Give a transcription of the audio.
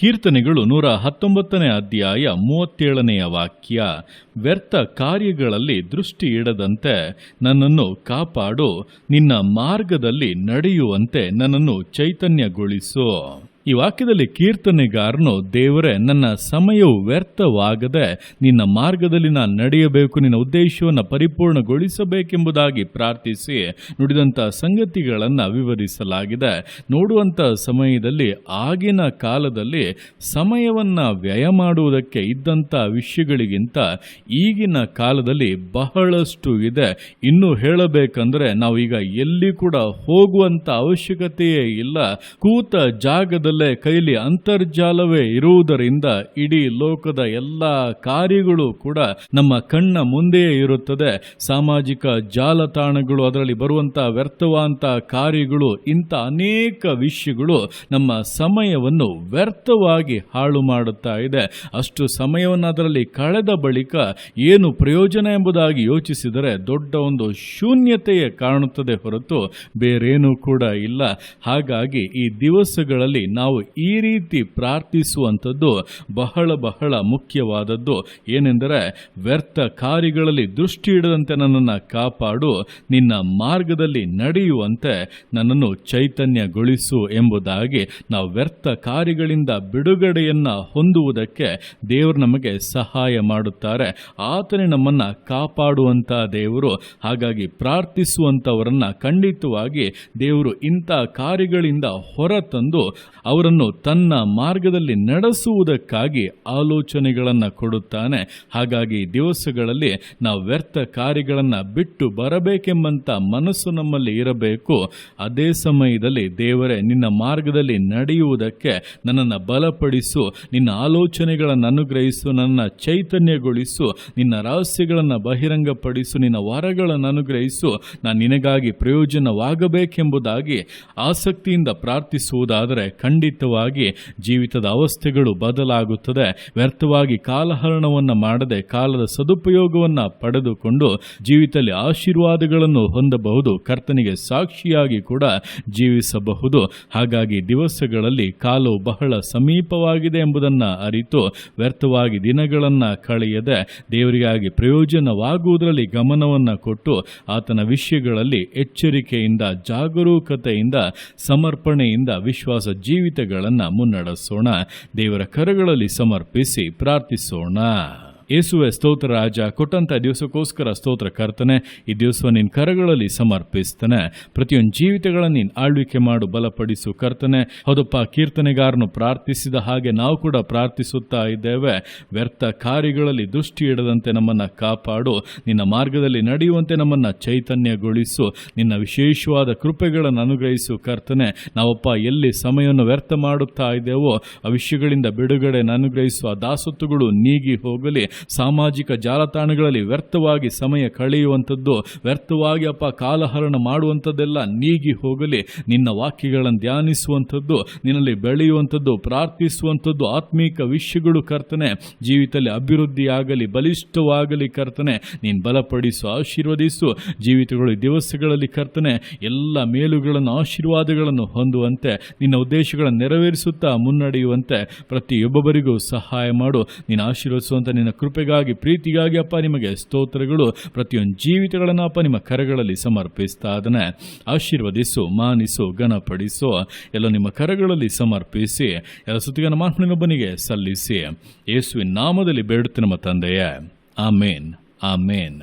ಕೀರ್ತನೆಗಳು 119 ಅಧ್ಯಾಯ 37 ವಾಕ್ಯ. ವ್ಯರ್ಥ ಕಾರ್ಯಗಳಲ್ಲಿ ದೃಷ್ಟಿ ಇಡದಂತೆ ನನ್ನನ್ನು ಕಾಪಾಡು, ನಿನ್ನ ಮಾರ್ಗದಲ್ಲಿ ನಡೆಯುವಂತೆ ನನ್ನನ್ನು ಚೈತನ್ಯಗೊಳಿಸು. ಈ ವಾಕ್ಯದಲ್ಲಿ ಕೀರ್ತನೆಗಾರನು, ದೇವರೇ, ನನ್ನ ಸಮಯವು ವ್ಯರ್ಥವಾಗದೆ ನಿನ್ನ ಮಾರ್ಗದಲ್ಲಿ ನಾನು ನಡೆಯಬೇಕು, ನಿನ್ನ ಉದ್ದೇಶವನ್ನು ಪರಿಪೂರ್ಣಗೊಳಿಸಬೇಕೆಂಬುದಾಗಿ ಪ್ರಾರ್ಥಿಸಿ ನುಡಿದಂಥ ಸಂಗತಿಗಳನ್ನು ವಿವರಿಸಲಾಗಿದೆ. ನೋಡುವಂಥ ಸಮಯದಲ್ಲಿ, ಆಗಿನ ಕಾಲದಲ್ಲಿ ಸಮಯವನ್ನು ವ್ಯಯ ಮಾಡುವುದಕ್ಕೆ ಇದ್ದಂಥ ವಿಷಯಗಳಿಗಿಂತ ಈಗಿನ ಕಾಲದಲ್ಲಿ ಬಹಳಷ್ಟು ಇದೆ. ಇನ್ನು ಹೇಳಬೇಕಂದ್ರೆ ನಾವೀಗ ಎಲ್ಲಿ ಕೂಡ ಹೋಗುವಂಥ ಅವಶ್ಯಕತೆಯೇ ಇಲ್ಲ. ಕೂತ ಜಾಗದಲ್ಲಿ ಕೈಲಿ ಅಂತರ್ಜಾಲವೇ ಇರುವುದರಿಂದ ಇಡೀ ಲೋಕದ ಎಲ್ಲ ಕಾರ್ಯಗಳು ಕೂಡ ನಮ್ಮ ಕಣ್ಣ ಮುಂದೆಯೇ ಇರುತ್ತದೆ. ಸಾಮಾಜಿಕ ಜಾಲತಾಣಗಳು, ಅದರಲ್ಲಿ ಬರುವಂತಹ ವ್ಯರ್ಥವಾದಂಥ ಕಾರ್ಯಗಳು, ಇಂಥ ಅನೇಕ ವಿಷಯಗಳು ನಮ್ಮ ಸಮಯವನ್ನು ವ್ಯರ್ಥವಾಗಿ ಹಾಳು ಮಾಡುತ್ತಾ ಇದೆ. ಅಷ್ಟು ಸಮಯವನ್ನು ಅದರಲ್ಲಿ ಕಳೆದ ಬಳಿಕ ಏನು ಪ್ರಯೋಜನ ಎಂಬುದಾಗಿ ಯೋಚಿಸಿದರೆ ದೊಡ್ಡ ಒಂದು ಶೂನ್ಯತೆಯೇ ಕಾಣುತ್ತದೆ ಹೊರತು ಬೇರೇನೂ ಕೂಡ ಇಲ್ಲ. ಹಾಗಾಗಿ ಈ ದಿವಸಗಳಲ್ಲಿ ನಾವು ಈ ರೀತಿ ಪ್ರಾರ್ಥಿಸುವಂಥದ್ದು ಬಹಳ ಬಹಳ ಮುಖ್ಯವಾದದ್ದು. ಏನೆಂದರೆ, ವ್ಯರ್ಥ ಕಾರ್ಯಗಳಲ್ಲಿ ದೃಷ್ಟಿ ಇಡದಂತೆ ನನ್ನನ್ನು ಕಾಪಾಡು, ನಿನ್ನ ಮಾರ್ಗದಲ್ಲಿ ನಡೆಯುವಂತೆ ನನ್ನನ್ನು ಚೈತನ್ಯಗೊಳಿಸು ಎಂಬುದಾಗಿ ನಾವು ವ್ಯರ್ಥ ಕಾರ್ಯಗಳಿಂದ ಬಿಡುಗಡೆಯನ್ನು ಹೊಂದುವುದಕ್ಕೆ ದೇವರು ನಮಗೆ ಸಹಾಯ ಮಾಡುತ್ತಾರೆ. ಆತನೇ ನಮ್ಮನ್ನು ಕಾಪಾಡುವಂಥ ದೇವರು. ಹಾಗಾಗಿ ಪ್ರಾರ್ಥಿಸುವಂಥವರನ್ನು ಖಂಡಿತವಾಗಿ ದೇವರು ಇಂಥ ಕಾರ್ಯಗಳಿಂದ ಹೊರತಂದು ಅವರನ್ನು ತನ್ನ ಮಾರ್ಗದಲ್ಲಿ ನಡೆಸುವುದಕ್ಕಾಗಿ ಆಲೋಚನೆಗಳನ್ನು ಕೊಡುತ್ತಾನೆ. ಹಾಗಾಗಿ ದಿವಸಗಳಲ್ಲಿ ನಾವು ವ್ಯರ್ಥ ಕಾರ್ಯಗಳನ್ನು ಬಿಟ್ಟು ಬರಬೇಕೆಂಬಂತ ಮನಸ್ಸು ನಮ್ಮಲ್ಲಿ ಇರಬೇಕು. ಅದೇ ಸಮಯದಲ್ಲಿ, ದೇವರೇ, ನಿನ್ನ ಮಾರ್ಗದಲ್ಲಿ ನಡೆಯುವುದಕ್ಕೆ ನನ್ನನ್ನು ಬಲಪಡಿಸು, ನಿನ್ನ ಆಲೋಚನೆಗಳನ್ನು ಅನುಗ್ರಹಿಸು, ನನ್ನ ಚೈತನ್ಯಗೊಳಿಸು, ನಿನ್ನ ರಹಸ್ಯಗಳನ್ನು ಬಹಿರಂಗಪಡಿಸು, ನಿನ್ನ ವರಗಳನ್ನು ಅನುಗ್ರಹಿಸು, ನಾನು ನಿನಗಾಗಿ ಪ್ರಯೋಜನವಾಗಬೇಕೆಂಬುದಾಗಿ ಆಸಕ್ತಿಯಿಂದ ಪ್ರಾರ್ಥಿಸುವುದಾದರೆ ಖಂಡಿತವಾಗಿ ಜೀವಿತದ ಅವಸ್ಥೆಗಳು ಬದಲಾಗುತ್ತದೆ. ವ್ಯರ್ಥವಾಗಿ ಕಾಲಹರಣವನ್ನು ಮಾಡದೆ ಕಾಲದ ಸದುಪಯೋಗವನ್ನು ಪಡೆದುಕೊಂಡು ಜೀವಿತದಲ್ಲಿ ಆಶೀರ್ವಾದಗಳನ್ನು ಹೊಂದಬಹುದು. ಕರ್ತನಿಗೆ ಸಾಕ್ಷಿಯಾಗಿ ಕೂಡ ಜೀವಿಸಬಹುದು. ಹಾಗಾಗಿ ದಿವಸಗಳಲ್ಲಿ ಕಾಲವು ಬಹಳ ಸಮೀಪವಾಗಿದೆ ಎಂಬುದನ್ನು ಅರಿತು ವ್ಯರ್ಥವಾಗಿ ದಿನಗಳನ್ನು ಕಳೆಯದೆ ದೇವರಿಗಾಗಿ ಪ್ರಯೋಜನವಾಗುವುದರಲ್ಲಿ ಗಮನವನ್ನು ಕೊಟ್ಟು ಆತನ ವಿಷಯಗಳಲ್ಲಿ ಎಚ್ಚರಿಕೆಯಿಂದ, ಜಾಗರೂಕತೆಯಿಂದ, ಸಮರ್ಪಣೆಯಿಂದ ವಿಶ್ವಾಸ ಜೀವಿತಗಳನ್ನು ಮುನ್ನಡೆಸೋಣ. ದೇವರ ಕರಗಳಲ್ಲಿ ಸಮರ್ಪಿಸಿ ಪ್ರಾರ್ಥಿಸೋಣ. ಯೇಸುವೆ, ಸ್ತೋತ್ರ ರಾಜ, ಕೊಟ್ಟಂಥ ದಿವಸಕ್ಕೋಸ್ಕರ ಸ್ತೋತ್ರ ಕರ್ತನೆ. ಈ ದಿವಸ ನಿನ್ನ ಕರಗಳಲ್ಲಿ ಸಮರ್ಪಿಸ್ತಾನೆ. ಪ್ರತಿಯೊಂದು ಜೀವಿತಗಳನ್ನು ನೀನು ಆಳ್ವಿಕೆ ಮಾಡು, ಬಲಪಡಿಸು ಕರ್ತನೆ. ಹೌದಪ್ಪ, ಕೀರ್ತನೆಗಾರನು ಪ್ರಾರ್ಥಿಸಿದ ಹಾಗೆ ನಾವು ಕೂಡ ಪ್ರಾರ್ಥಿಸುತ್ತಾ ಇದ್ದೇವೆ. ವ್ಯರ್ಥ ಕಾರ್ಯಗಳಲ್ಲಿ ದೃಷ್ಟಿ ಇಡದಂತೆ ನಮ್ಮನ್ನು ಕಾಪಾಡು, ನಿನ್ನ ಮಾರ್ಗದಲ್ಲಿ ನಡೆಯುವಂತೆ ನಮ್ಮನ್ನು ಚೈತನ್ಯಗೊಳಿಸು, ನಿನ್ನ ವಿಶೇಷವಾದ ಕೃಪೆಗಳನ್ನು ಅನುಗ್ರಹಿಸು ಕರ್ತನೆ. ನಾವಪ್ಪ ಎಲ್ಲಿ ಸಮಯವನ್ನು ವ್ಯರ್ಥ ಮಾಡುತ್ತಾ ಇದ್ದೇವೋ ಆ ವಿಷಯಗಳಿಂದ ಬಿಡುಗಡೆಯನ್ನು ಅನುಗ್ರಹಿಸು. ಆ ದಾಸತ್ವಗಳು ನೀಗಿ ಹೋಗಲಿ. ಸಾಮಾಜಿಕ ಜಾಲತಾಣಗಳಲ್ಲಿ ವ್ಯರ್ಥವಾಗಿ ಸಮಯ ಕಳೆಯುವಂಥದ್ದು, ವ್ಯರ್ಥವಾಗಿ ಅಪ್ಪ ಕಾಲಹರಣ ಮಾಡುವಂಥದ್ದೆಲ್ಲ ನೀಗಿ ಹೋಗಲಿ. ನಿನ್ನ ವಾಕ್ಯಗಳನ್ನು ಧ್ಯಾನಿಸುವಂಥದ್ದು, ನಿನ್ನಲ್ಲಿ ಬೆಳೆಯುವಂಥದ್ದು, ಪ್ರಾರ್ಥಿಸುವಂಥದ್ದು, ಆತ್ಮೀಕ ವಿಷಯಗಳು ಕರ್ತನೆ ಜೀವಿತದಲ್ಲಿ ಅಭಿವೃದ್ಧಿಯಾಗಲಿ, ಬಲಿಷ್ಠವಾಗಲಿ ಕರ್ತನೆ. ನೀನು ಬಲಪಡಿಸು, ಆಶೀರ್ವದಿಸು. ಜೀವಿತಗಳು ದಿವಸಗಳಲ್ಲಿ ಕರ್ತನೆ ಎಲ್ಲ ಮೇಲುಗಳನ್ನು, ಆಶೀರ್ವಾದಗಳನ್ನು ಹೊಂದುವಂತೆ, ನಿನ್ನ ಉದ್ದೇಶಗಳನ್ನು ನೆರವೇರಿಸುತ್ತಾ ಮುನ್ನಡೆಯುವಂತೆ ಪ್ರತಿಯೊಬ್ಬರಿಗೂ ಸಹಾಯ ಮಾಡು. ನೀನು ಆಶೀರ್ವದಿಸುವಂಥ ನಿನ್ನ ಕೃಪೆಗಾಗಿ, ಪ್ರೀತಿಗಾಗಿ ಅಪ್ಪ ನಿಮಗೆ ಸ್ತೋತ್ರಗಳು. ಪ್ರತಿಯೊಂದು ಜೀವಿತಗಳನ್ನು ಅಪ್ಪ ನಿಮ್ಮ ಕರಗಳಲ್ಲಿ ಸಮರ್ಪಿಸ್ತಾ ಅದನ್ನೇ ಆಶೀರ್ವದಿಸು, ಮಾನಿಸು, ಘನಪಡಿಸು. ಎಲ್ಲ ನಿಮ್ಮ ಕರಗಳಲ್ಲಿ ಸಮರ್ಪಿಸಿ ಎಲ್ಲ ಸ್ತುತಿಯನ್ನು ಮಾನವನೊಬ್ಬನಿಗೆ ಸಲ್ಲಿಸಿ ಯೇಸುವಿನ ನಾಮದಲ್ಲಿ ಬೇಡುತ್ತೆ ನಮ್ಮ ತಂದೆಯೇ. ಆಮೇನ್, ಆಮೇನ್.